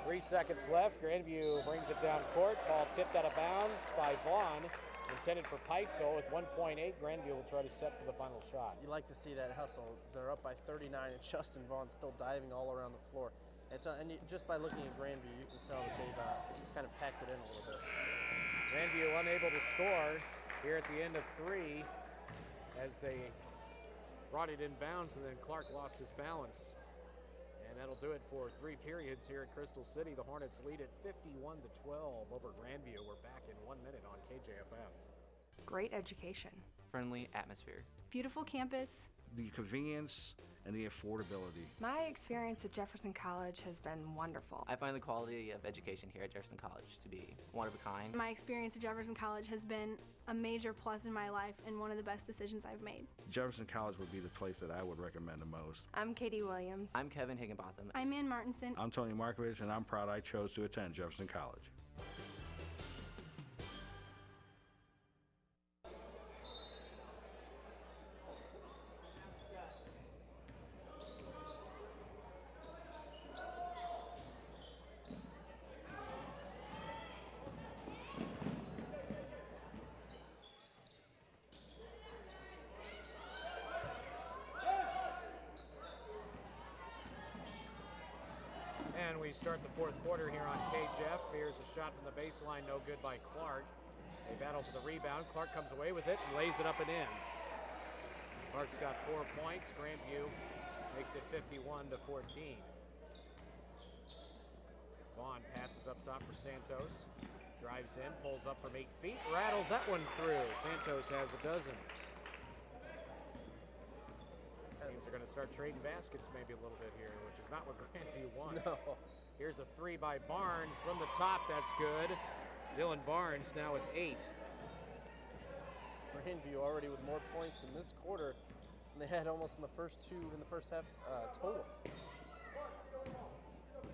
S1: 3 seconds left. Grandview brings it down court. Ball tipped out of bounds by Vaughn. Intended for Peitzel with 1.8. Grandview will try to set for the final shot.
S2: You like to see that hustle. They're up by 39, and Justin Vaughn still diving all around the floor. Just by looking at Grandview, you can tell that they've kind of packed it in a little bit.
S1: Grandview unable to score here at the end of 3 as they brought it in bounds, and then Clark lost his balance. And that'll do it for 3 periods here at Crystal City. The Hornets lead at 51-12 over Grandview. We're back in 1 minute on KJFF.
S5: Great education.
S6: Friendly atmosphere.
S5: Beautiful campus.
S7: The convenience and the affordability.
S5: My experience at Jefferson College has been wonderful.
S6: I find the quality of education here at Jefferson College to be one of a kind.
S8: My experience at Jefferson College has been a major plus in my life and one of the best decisions I've made.
S7: Jefferson College would be the place that I would recommend the most.
S8: I'm Katie Williams.
S6: I'm Kevin Higginbotham.
S8: I'm Ann Martinson.
S7: I'm Tony Markovich, and I'm proud I chose to attend Jefferson College.
S1: And we start the 4th quarter here on KJF. Here's a shot from the baseline, no good by Clark. They battle for the rebound. Clark comes away with it and lays it up and in. Clark's got 4 points. Grandview makes it 51-14. Vaughn passes up top for Santos. Drives in, pulls up from 8 feet, rattles that one through. Santos has a dozen. Teams are going to start trading baskets maybe a little bit here, which is not what Grandview wants.
S2: No.
S1: Here's a 3 by Barnes from the top. That's good. Dylan Barnes now with 8.
S2: Grandview already with more points in this quarter than they had almost in the first half total.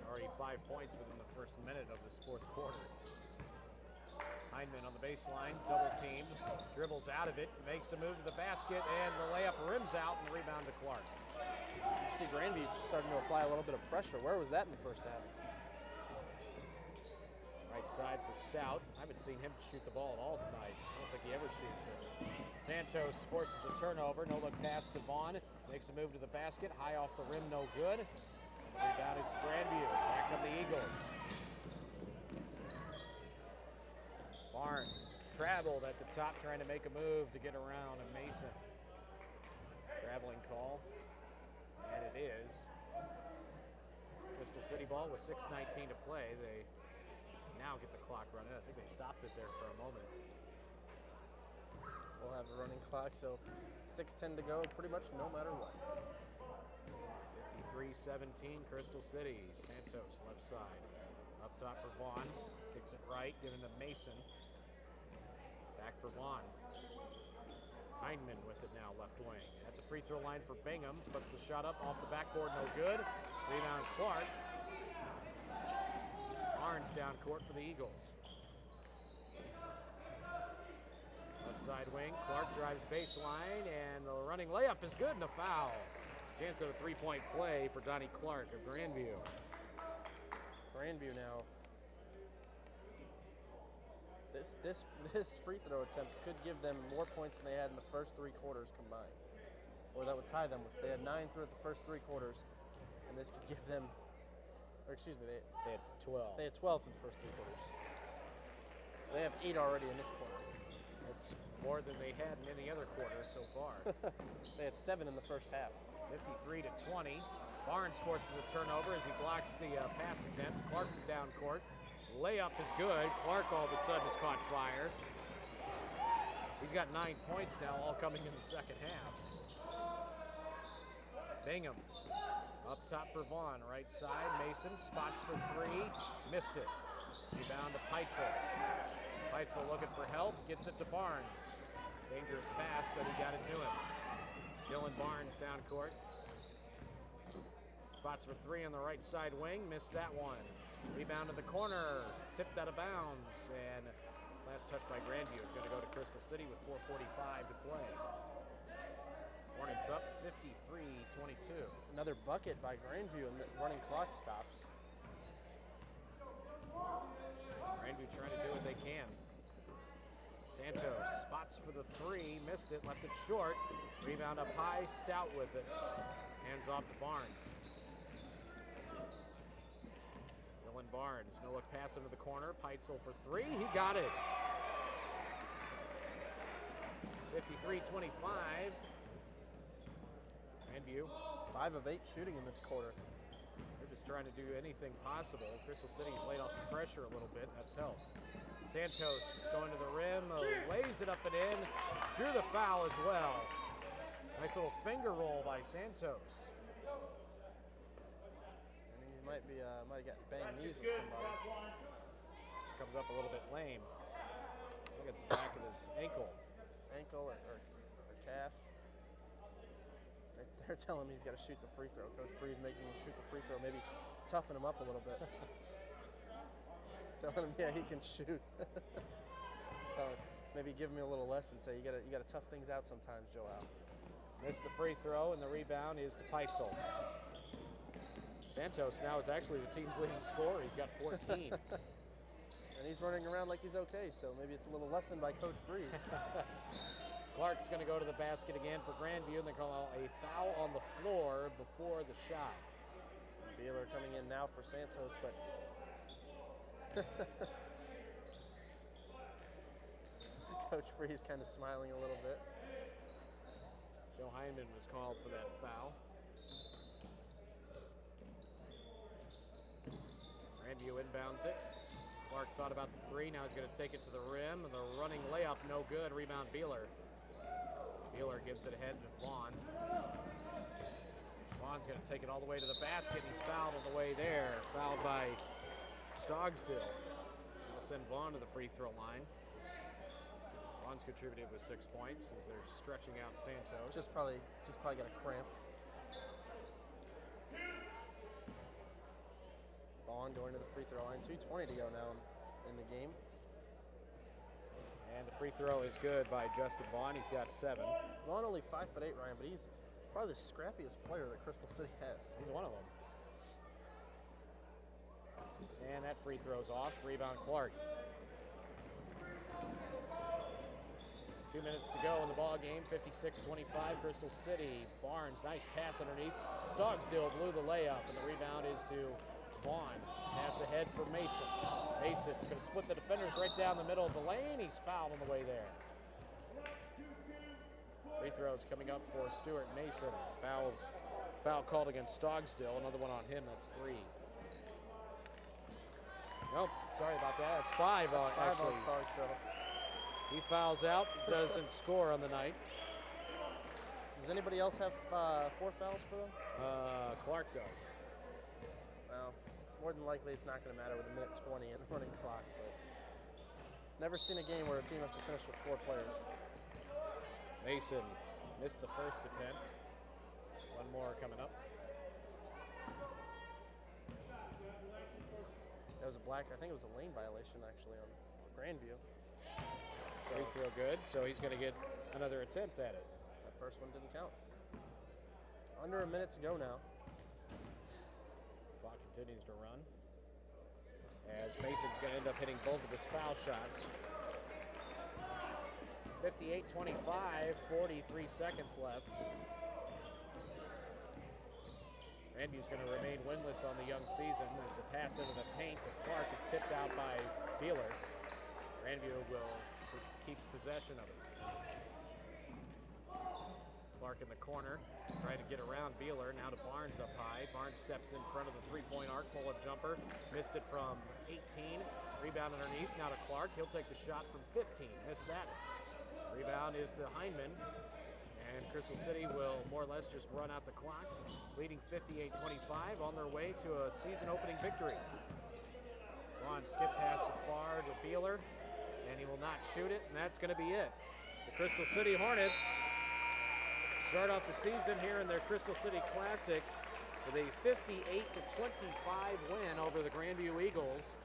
S1: Already 5 points within the first minute of this 4th quarter. Heinman on the baseline, double teamed, dribbles out of it, makes a move to the basket, and the layup rims out and rebound to Clark.
S2: You see Grandview starting to apply a little bit of pressure. Where was that in the first half?
S1: Right side for Stout. I haven't seen him shoot the ball at all tonight. I don't think he ever shoots it. Santos forces a turnover, no look pass to Vaughn, makes a move to the basket, high off the rim, no good. Rebound is Grandview, back up the Eagles. Barnes traveled at the top trying to make a move to get around a Mason. Traveling call, and it is. Crystal City ball with 6:19 to play. They now get the clock running. I think they stopped it there for a moment.
S2: We'll have a running clock, so 6:10 to go, pretty much no matter what.
S1: 53-17, Crystal City. Santos left side. Up top for Vaughn. Kicks it right, giving to Mason. Back for Vaughn. Heinman with it now, left wing. At the free throw line for Bingham. Puts the shot up off the backboard, no good. Rebound Clark. Barnes down court for the Eagles. Left side wing. Clark drives baseline, and the running layup is good, and a foul. Chance at a 3-point play for Donnie Clark of Grandview.
S2: Grandview now. This free throw attempt could give them more points than they had in the first 3 quarters combined. Or that would tie them. They had 9 throughout the first 3 quarters, and this could give them, or excuse me,
S1: They had 12.
S2: they had 12 through the first 3 quarters. They have 8 already in this quarter.
S1: That's more than they had in any other quarter so far.
S2: They had 7 in the first half.
S1: 53-20. Barnes forces a turnover as he blocks the pass attempt. Clark down court. Layup is good. Clark all of a sudden has caught fire. He's got 9 points now, all coming in the second half. Bingham up top for Vaughn, right side. Mason spots for 3, missed it. Rebound to Peitzel. Peitzel looking for help, gets it to Barnes. Dangerous pass, but he got it to him. Dylan Barnes down court. Spots for 3 on the right side wing, missed that one. Rebound to the corner, tipped out of bounds, and Last touch by Grandview. It's going to go to Crystal City with 4:45 to play. Hornets up 53-22.
S2: Another bucket by Grandview, and the running clock stops.
S1: Grandview trying to do what they can. Santos spots for the three, missed it, left it short. Rebound up high, Stout with it. Hands off to Barnes. Dylan Barnes, no look pass into the corner. Peitzel for three, he got it. 53-25. Grandview.
S2: 5 of 8 shooting in this quarter.
S1: They're just trying to do anything possible. Crystal City's laid off the pressure a little bit. That's helped. Santos going to the rim, lays it up and in. Drew the foul as well. Nice little finger roll by Santos.
S2: And he might have gotten banged knees with somebody.
S1: Comes up a little bit lame. I think it's the back of his ankle.
S2: Ankle or calf. They're telling him he's got to shoot the free throw. Coach Bree's making him shoot the free throw, maybe toughen him up a little bit. Telling him, yeah, he can shoot. Maybe give me a little lesson. Say you gotta tough things out sometimes, Joel.
S1: Missed the free throw, and the rebound is to Peitzel. Santos now is actually the team's leading scorer. He's got 14.
S2: And he's running around like he's okay, so maybe it's a little lesson by Coach Breeze.
S1: Clark's going to go to the basket again for Grandview, and they call a foul on the floor before the shot.
S2: Beeler coming in now for Santos, but Coach Breeze kind of smiling a little bit.
S1: Joe Hyman was called for that foul. Grandview inbounds it. Clark thought about the three. Now he's going to take it to the rim. And the running layup, no good. Rebound, Beeler. Beeler gives it ahead to Vaughn. Vaughn's going to take it all the way to the basket. He's fouled on the way there. Fouled by Stogsdill. We'll send Vaughn to the free throw line. Vaughn's contributed with 6 points as they're stretching out Santos.
S2: Just probably got a cramp. Vaughn going to the free throw line. 2:20 to go now in the game.
S1: And the free throw is good by Justin Vaughn. He's got 7.
S2: Vaughn only 5'8", Ryan, but he's probably the scrappiest player that Crystal City has.
S1: He's one of them. And that free throw's off. Rebound, Clark. 2 minutes to go in the ball game. 56-25, Crystal City. Barnes, nice pass underneath. Stogsdill blew the layup, and the rebound is to Vaughn. Pass ahead for Mason. Mason's going to split the defenders right down the middle of the lane. He's fouled on the way there. Free throws coming up for Stuart Mason. Foul called against Stogsdill. Another one on him. That's 3. Nope, sorry about that. That's 5.
S2: That's 5
S1: actually.
S2: on Stogsdill.
S1: He fouls out, doesn't score on the night.
S2: Does anybody else have 4 fouls for them?
S1: Clark does.
S2: Well, more than likely it's not going to matter with a minute 20 and the running clock, but never seen a game where a team has to finish with 4 players.
S1: Mason missed the first attempt. One more coming up.
S2: That was I think it was a lane violation actually on Grandview. So
S1: Free throw good, so he's going to get another attempt at it.
S2: that first one didn't count. Under a minute to go now.
S1: Clock continues to run. As Mason's going to end up hitting both of his foul shots. 58-25, 43 seconds left. Grandview's going to remain winless on the young season. There's a pass into the paint to Clark is tipped out by Beeler. Grandview will keep possession of it. Clark in the corner, trying to get around Beeler. Now to Barnes up high. Barnes steps in front of the three-point arc, pull-up jumper. Missed it from 18. Rebound underneath, now to Clark. He'll take the shot from 15. Missed that. Rebound is to Hyman. And Crystal City will more or less just run out the clock, leading 58-25 on their way to a season-opening victory. Vaughn skip pass so far to Beeler, and he will not shoot it, and that's going to be it. The Crystal City Hornets start off the season here in their Crystal City Classic with a 58-25 win over the Grandview Eagles.